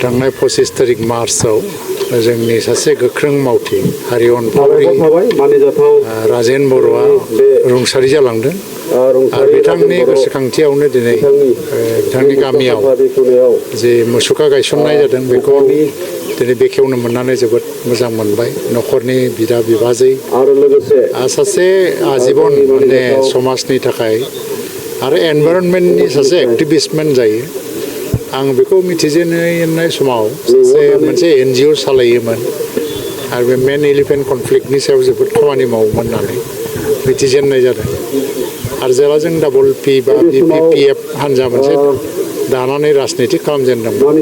थांनाय 25 तारिख मार्चआव जोंनि सासे गोख्रों मावथि हारिवन पाउरि राजेन बर'आ रुंसारि जालांदों आरो बिथांनि गोसोखांथियावनो दिनै बिथांनि गामियाव जे मुसुखा गायसननाय जादों बेखौ दिनै बेखेवनो मोननानै जोबोद मोजां मोनबाय न'खरनि बिदा बिबाजै सासे आजीबन माने समाजनि थाखाय आरो एनभाइरनमेन्टनि सासे एक्टिभिस्टमोन जायो आं बेखौ मिथिजेननाय समाव सासे मोनसे NGO सालायोमोन आरो बे मेन एलिफेन्ट कनफ्लिक्टनि सायाव जोबोद खामानि मावोमोन होननानै मिथिजेननाय जादों आरो जेला जों WP बा BPPF हान्जा मोनसे दानानै राजनिति खालामजेनदोंमोन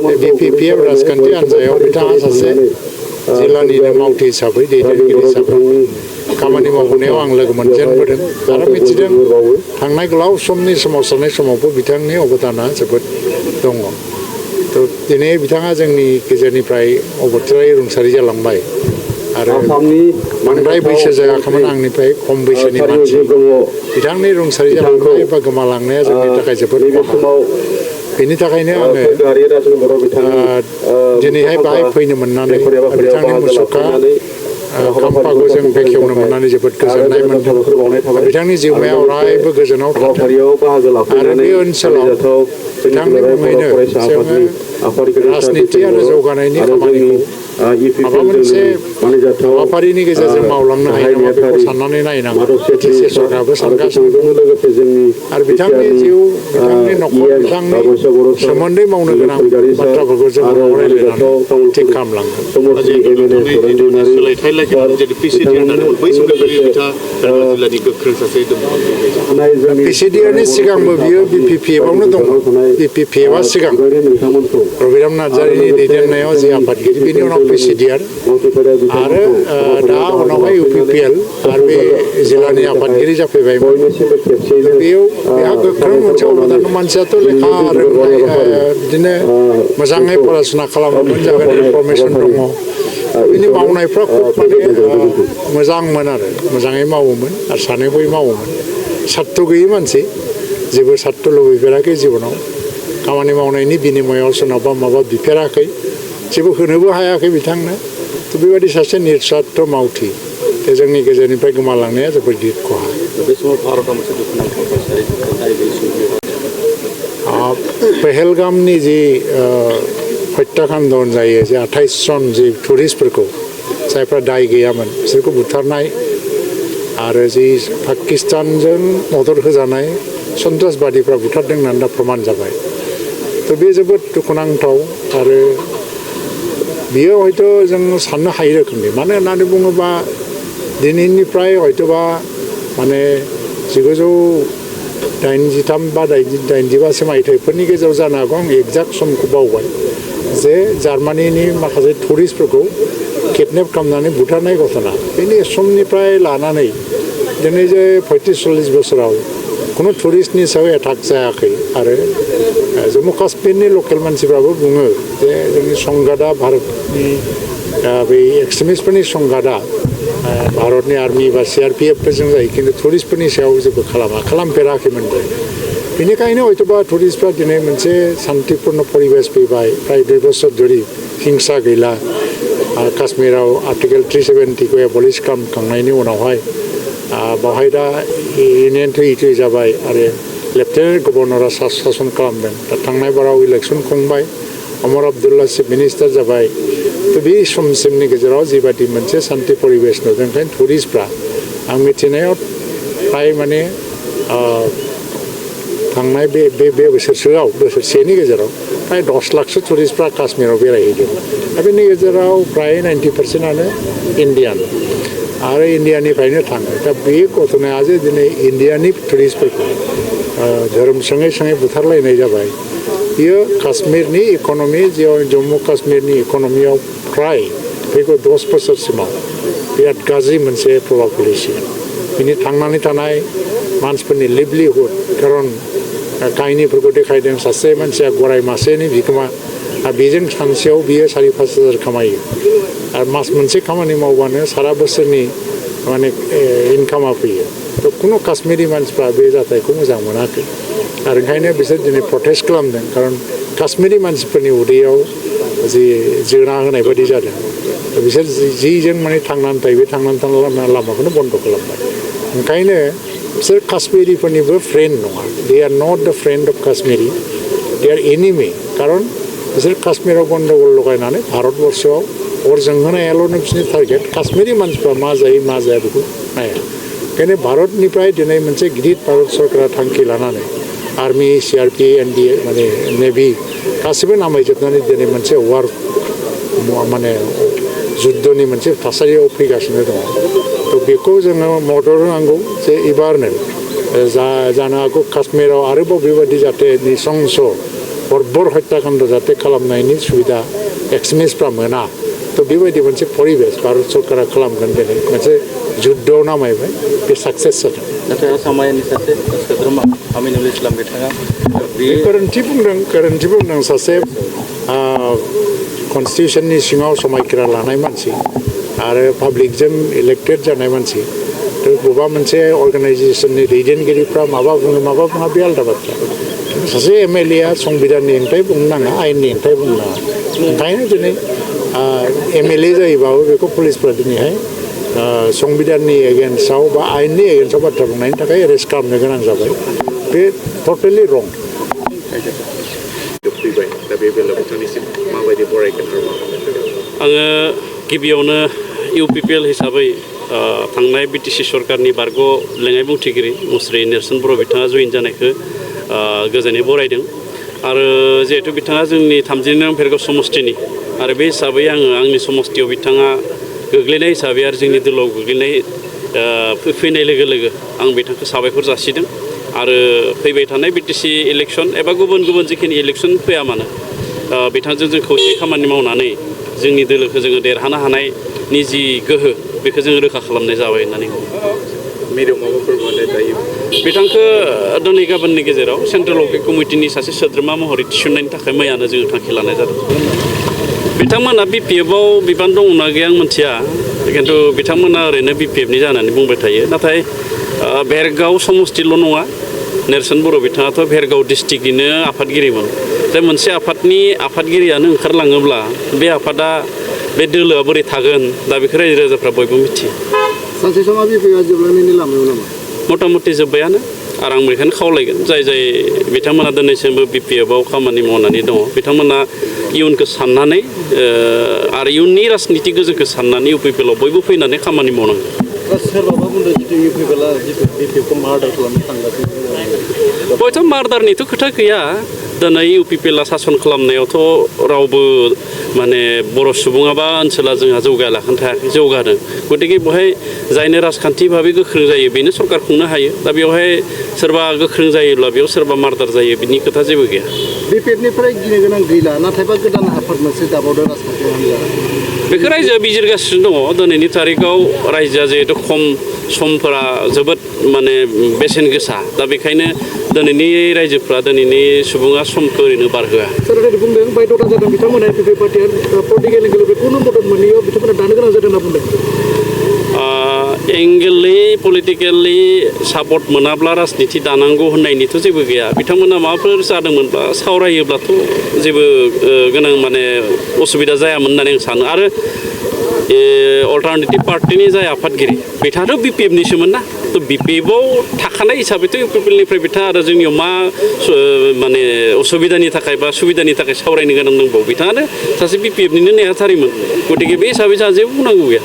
बे BPPF राजखान्थि हान्जायाव बिथाङा सासे जिल्लानिनो मावथि हिसाबै दैदेनगिरि हिसाबै खामानि मावबोनायाव आं लोगो मोनजेनबोदों आरो मिथिदों थांनाय गोलाव समनि सोमावसारनाय समावबो बिथांनि अबदाना जोबोद दङ थ' दिनै बिथाङा जोंनि गेजेरनिफ्राय अबथिरायै रुंसारि जालांबाय आरो बांद्राय बैसो जायाखैमोन आंनिफ्राय खम बैसोनि मानसि बिथांनि रुंसारि जालांनाय बा गोमालांनाया जोंनि थाखाय जोबोद खहा बेनि थाखायनो आङो दिनैहाय बाहाय फैनो मोननानै बिथांनि मुसुखा खाम्फाखौ जों बेखेवनो मोननानै जोबोद गोजोननाय मोन्दों बिथांनि जिउमाया अरायबो गोजोनाव थाथों आरो बे ओनसोलाव बिथांनि मुङैनो जोङो राजनिति आरो जौगानायनि खामानिखौ माबा मोनसे हाबाफारिनि गेजेरजों मावलांनो हायो नामा बेखौ साननानै नायनांगौ BTC सरकाराबो सानगासिनो दं आरो बिथांनि जिउ बिथांनि न'खर बिथांनि सोमोन्दै मावनो गोनां बाथ्राफोरखौ जों रायज्लायनानै थिग खालामलांगोन PCDनि सिगांबो बियो BPPFआवनो दङ BPPFआ सिगां रबिराम नार्जारिनि दैदेननायाव जे आफादगिरि बेनि उनाव PCDR आरो दा उनावहाय UPPL आरो बे जिल्लानि आफादगिरि जाफैबायमोन बेयाव बेहा गोख्रों मोनसे अबदान मानसियाथ' लेखा रोंनाय बिदिनो मोजाङै फराशुना खालामोमोन जागोन इनफरमेसन दङ बिनि मावनायफ्रा खुब माने मोजांमोन आरो मोजाङै मावोमोन आरो सानै हयै मावोमोन सार्थ गैयै मानसि जेबो सार्थ लुबैफेराखै जिबनाव खामानि मावनायनि बिनिमयाव सोरनावबा माबा बिफेराखै जेबो होनोबो हायाखै बिथांनो थ' बेबायदि सासे निस्वार्थ मावथि जोंनि गेजेरनिफ्राय गोमालांनाया जोबोद गिदिर खहा पेहेलगामनि जि हत्याकाण्ड जायो जे 28 जन जि टुरिस्टफोरखौ जायफ्रा दाय गैयामोन बिसोरखौ बुथारनाय आरो जि पाकिस्तानजों मदद होजानाय सन्त्रासबादिफ्रा बुथारदों होननानै दा प्रमान जाबाय थ' बे जोबोद दुखुनांथाव आरो बियो हयथ' जों साननो हायै रोखोमनि मानो होननानै बुङोबा दिनैनिफ्राय हयथ'बा माने 1983 बा 85 मायथाइफोरनि गेजेराव जानो हागौ आं एक्जाक्ट समखौ बावबाय जे जार्मानिनि माखासे टुरिस्टफोरखौ किडनेप खालामनानै बुथारनाय घटना बेनि समनिफ्राय लानानै दिनै जे 35-40 बोसोराव खुनु टुरिस्टनि सायाव एटाक जायाखै आरो जम्मु काश्मीरनि लकेल मानसिफ्राबो बुङो जे जोंनि संगादा भारतनि बै एक्सट्रिमिस्टफोरनि संगादा भारतनि आर्मि बा CRPFफोरजों जायो खिन्थु टुरिस्टफोरनि सायाव जेबो खालामाखैमोनबो बेनिखायनो हयथ'बा टुरिस्टफ्रा दिनै मोनसे शान्तिपूर्ण परिबेश फैबाय प्राय 2 बोसोर धरि हिंसा गैला काश्मीराव आर्टिकेल 370खौ एबलिश खालामखांनायनि उनावहाय बावहाय दा इउनियन टेरिटरि जाबाय आरो लेफ्टेनेन्ट गभर्नरा सासन खालामदों दा थांनाय बाराव इलेक्सन खुंबाय अमर आब्दुल्ला चिफ मिनिस्टार जाबाय थ' बे समसिमनि गेजेराव जिबादि मोनसे शान्ति परिबेश नुदों ओंखायनो टुरिस्टफ्रा आं मिथिनायाव फ्राय माने थांनाय बे बोसोरसेनि गेजेराव फ्राय 10 लाखसो टुरिस्टफ्रा काश्मीराव बेरायहैदों दा बेनि गेजेराव फ्राय 90%आनो इण्डियान आरो इण्डियानिफ्रायनो थाङो दा बे घटनाया जे दिनै इण्डियानि टुरिस्टफोरखौ धोरोम सोङै बुथारलायनाय जाबाय बियो काश्मीरनि इक'नमि जम्मु काश्मीरनि इक'नमियाव फ्राय फैगौ 10 बोसोरसिमाव बिराद गाज्रि मोनसे प्रभाब गोलैसिगोन बिनि थांनानै थानाय मानसिफोरनि लिभलिहुड खारन काहिनिफोरखौ देखायदों सासे मानसिया गराय मासेनि बिगोमा आरो बेजों सानसेयाव बियो 4-5 हाजार खामायो आरो मास मोनसे खामानि मावबानो सारा बोसोरनि माने इनकामा फैयो थ' खुनु काश्मीरी मानसिफ्रा बे जाथायखौ मोजां मोनाखै आरो ओंखायनो बिसोर दिनै प्रटेस्ट खालामदों खारन काश्मीरी मानसिफोरनि उदैयाव जि जोना होनाय बायदि जादों बिसोर जिजों माने थांनानै थायो बे थांनानै थानाय लामाखौनो बन्द' खालामबाय ओंखायनो बिसोर काश्मीरिफोरनिबो फ्रेन्ड नङा दे are not the friend of Kashmiri they are enemy कारन बिसोर काश्मीराव गन्दगल लगायनानै भारतबर्षआव अर जोंहोनायाल'नो बिसोरनि टारगेट काश्मीरी मानसिफ्रा मा जायो मा जाया बेखौ नाया ओंखायनो भारतनिफ्राय दिनै मोनसे गिदिर भारत सरकारा थांखि लानानै आर्मि CRP NDA माने नेभि गासिबो नामायजोबनानै दिनै मोनसे वार माने जुद्धनि मोनसे थासारियाव फैगासिनो दङ थ' बेखौ जोङो मदद होनांगौ जे एबारनो जानो हागौ काश्मीराव आरोबाव बेबायदि जाहाथे नृशंस बर्बर हत्याकाण्ड जाहाथे खालामनायनि सुबिदा एक्सट्रिमिस्टफ्रा मोना थ' बेबायदि मोनसे परिबेस भारत सरकारा खालामगोन दिनै मोनसे जुद्धआव नामायबाय बे साक्सेस जादों नाथाय आसामानि सासे सोद्रोमा आमिनुल इस्लाम बिथाङा गोरोन्थि बुंदों सासे कनस्टिटिउसननि सिङाव समायखिरा लानाय मानसि आरो पाब्लिकजों इलेक्टेड जानाय मानसि थ' बबेबा मोनसे अर्गानाइजेसननि दैदेनगिरिफ्रा माबा बुङो माबा बुङा बे आलादा बाथ्रा सासे MLA आ संबिधाननि हेंथायै बुंनो नाङा आयेननि हेंथायै बुंनो नाङा ओंखायनो दिनै MLA जायोबाबो बेखौ पुलिसफ्रा दिनैहाय संबिधाननि एगेन्स्टआव बा आयेननि एगेन्स्टआव बाथ्रा बुंनायनि थाखाय एरेस्ट खालामनो गोनां जाबाय बे टटेलि रं आङो गिबियावनो UPPL हिसाबै थांनाय BTC सरकारनि बारग' लेङाइ बुंथिगिरि मुस्रि नेर्सोन बर' बिथाङा जयेन जानायखौ गोजोनै बरायदों आरो जिहेतु बिथाङा जोंनि 32 नं भेरगाव समष्टिनि आरो बे हिसाबै आङो आंनि समष्टियाव बिथाङा गोग्लैनाय हिसाबै आरो जोंनि दोलोआव गोग्लैनाय फैनाय लोगो लोगो आं बिथांखौ साबायखर जासिदों आरो फैबाय थानाय BTC इलेक्सन एबा गुबुन गुबुन जिखिनि इलेक्सन फैया मानो बिथांजों जों खौसे खामानि मावनानै जोंनि दोलोखौ जोङो देरहानो हानायनि जि गोहो बेखौ जों रोखा खालामनाय जाबाय होननानै बिथांखौ दिनै गाबोननि गेजेराव सेन्ट्रेल अफिस कमिटिनि सासे सोद्रोमा महरै थिसननायनि थाखाय मैयानो जोङो थांखि लानाय जादों बिथांमोना BPF आव बिबान दंना गैया आं मिथिया खिन्थु बिथांमोना ओरैनो BPF नि जानानै बुंबाय थायो नाथाय भेरगाव समष्टिल' नङा नेर्सोन बर' बिथाङाथ' भेरगाव डिस्ट्रिक्टनिनो आफादगिरिमोन दा मोनसे आफादनि आफादगिरियानो ओंखारलाङोब्ला बे आफादा बे दोलोआ बोरै थागोन दा बेखौ रायजो राजाफ्रा बयबो मिथियो सानसे समाव BPF आ जोबलांनायनि लामायाव नामा मथा मथि जोब्बायानो आरो आं बेखौनो खावलायगोन जाय बिथांमोना दिनैसिमबो BPF आव खामानि मावनानै दङ बिथांमोना इयुनखौ साननानै आरो इयुननि राजनिति गोजोखौ साननानै UPPL आव बयबो फैनानै खामानि मावनांगौ सोरबाबा बुंदों जितु UPPL आ जितु BPF खौ मार्डार खालामनो थांगासिनो हयथ' मार्डारनिथ' खोथा गैया दिनै UPPL आ सासन खालामनायावथ' रावबो माने बर' सुबुङाबा ओनसोला जोंहा जौगायालाखैनो थायाखै जौगादों गतिके बेवहाय जायनो राजखान्थि भाबै गोख्रों जायो बेनो सरकार खुंनो हायो दा बेवहाय सोरबा गोख्रों जायोब्ला बेयाव सोरबा मार्डार जायो बिनि खोथा जेबो गैया BPF निफ्राय गिनो गोनां गैला नाथायबा गोदान आफाद मोनसे दाबावदों राजखान्थि हान्जा बेखौ रायजोआ बिजिरगासिनो दङ दिनैनि तारिखाव रायजोआ जिहेतु खम समफोरा जोबोद माने बेसेन गोसा दा बेखायनो दिनैनि रायजोफ्रा दिनैनि सुबुङा समखौ ओरैनो बारहोआ सोरखारि बुंदों बायद'था जादों बिथांमोना PPF पार्टिया पलिटिकेल एंगेलाव बेखौनो मदद मोनैयाव बिथांमोना दानो गोनां जादों होनना बुंदों एंगेलि पलिटिकेलि सापर्ट मोनाब्ला राजनिति दानांगौ होननायनिथ' जेबो गैया बिथांमोना माबाफोर जादोंमोनब्ला सावरायोब्लाथ' जेबो गोनां माने असुबिदा जायामोन होननानै आं सानो आरो अल्टारनेटिभ पार्टिनि जाय आफादगिरि बिथाङाथ' BPF निसोमोन ना थ' BPF आव थाखानाय हिसाबैथ' UPPL निफ्राय बिथाङा आरो जोंनियाव मा माने असुबिदानि थाखाय बा सुबिदानि थाखाय सावरायनो गोनां दंबावो बिथाङानो सासे BPF निनो नेहाथारिमोन गतिके बे हिसाबै जोंहा जेबो बुंनांगौ गैया